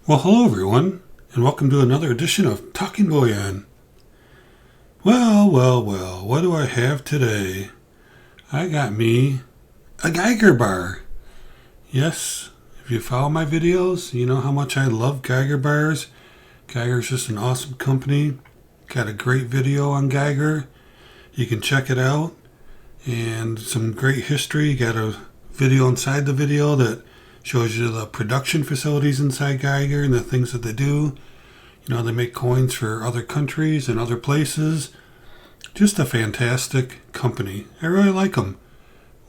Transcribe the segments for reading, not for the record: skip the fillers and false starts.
Well, hello everyone, and welcome to another edition of Talking Bullion. Well, what do I have today? I got me a Geiger bar. Yes, if you follow my videos, you know how much I love Geiger bars. Geiger's just an awesome company. Got a great video on Geiger. You can check it out. And some great history. Got a video inside the video that shows you the production facilities inside Geiger and the things that they do. You know, they make coins for other countries and other places. Just a fantastic company. I really like them.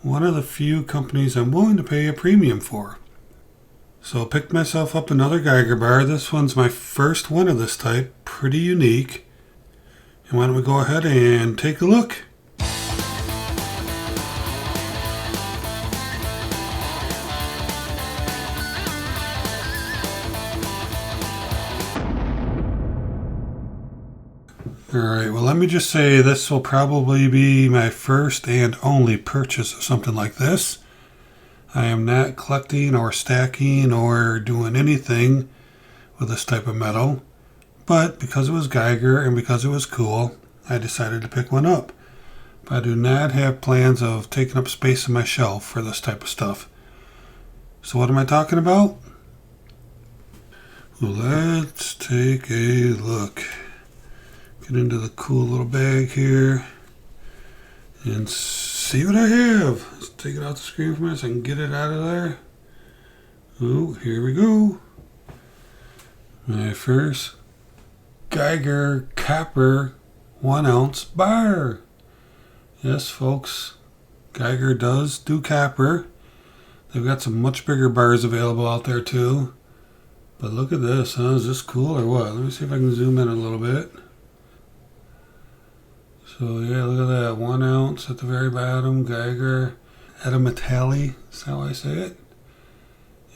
One of the few companies I'm willing to pay a premium for. So I picked myself up another Geiger bar. This one's my first one of this type. Pretty unique. And why don't we go ahead and take a look. Alright, well let me just say this will probably be my first and only purchase of something like this. I am not collecting or stacking or doing anything with this type of metal, but because it was Geiger and because it was cool, I decided to pick one up. But I do not have plans of taking up space on my shelf for this type of stuff. So what am I talking about? Well, let's take a look. Get into the cool little bag here and see what I have. Let's take it out the screen for a minute so I can get it out of there. Oh, here we go. My first Geiger copper 1 ounce bar. Yes, folks, Geiger does do copper. They've got some much bigger bars available out there too. But look at this, huh? Is this cool or what? Let me see if I can zoom in a little bit. So yeah, look at that, 1 ounce at the very bottom, Geiger Adametally, is how I say it.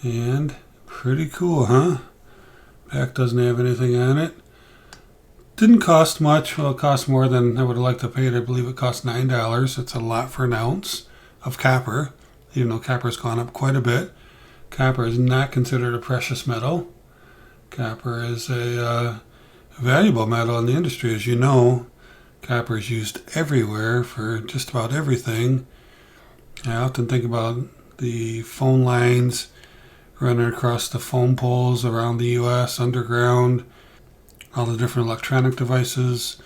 And pretty cool, huh? Back doesn't have anything on it. Didn't cost much. Well, it cost more than I would have liked to pay it. I believe it cost $9. It's a lot for an ounce of copper, even though copper's gone up quite a bit. Copper is not considered a precious metal. Copper is a valuable metal in the industry, as you know. Copper is used everywhere for just about everything. I often think about the phone lines running across the phone poles around the U.S., underground, all the different electronic devices,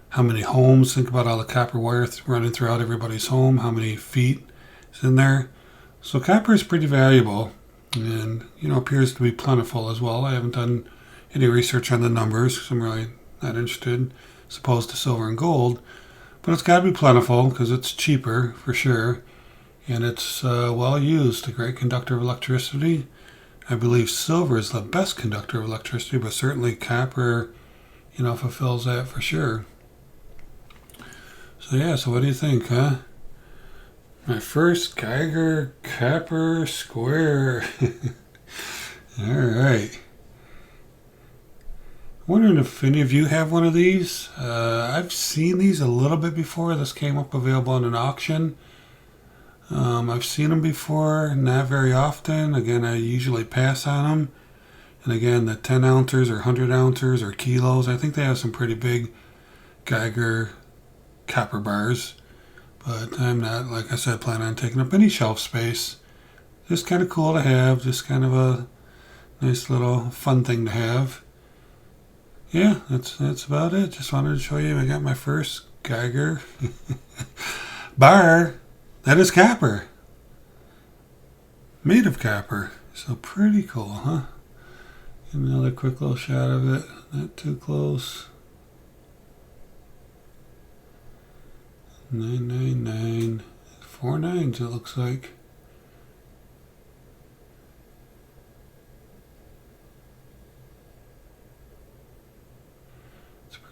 how many homes, think about all the copper wire running throughout everybody's home, how many feet is in there. So copper is pretty valuable and, appears to be plentiful as well. I haven't done any research on the numbers because I'm really not interested, as opposed to silver and gold, but it's got to be plentiful because it's cheaper for sure, and it's well used, a great conductor of electricity. I believe silver is the best conductor of electricity, but certainly copper, fulfills that for sure. So yeah, so what do you think, huh? My first Geiger copper square. All right. Wondering if any of you have one of these. I've seen these a little bit before. This came up available in an auction. I've seen them before, not very often. Again, I usually pass on them. And again, the 10 ounces or 100 ounces or kilos, I think they have some pretty big Geiger copper bars. But I'm not, like I said, planning on taking up any shelf space. Just kind of cool to have. Just kind of a nice little fun thing to have. Yeah, that's about it. Just wanted to show you I got my first Geiger bar that is copper. Made of copper. So pretty cool, huh? Another quick little shot of it. Not too close. 999. 4 nines it looks like.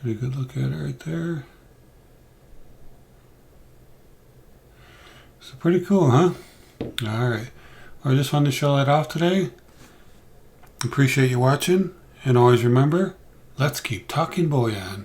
Pretty good look at it right there. So pretty cool, huh? Alright. Well, I just wanted to show that off today. Appreciate you watching. And always remember, let's keep talking bullion.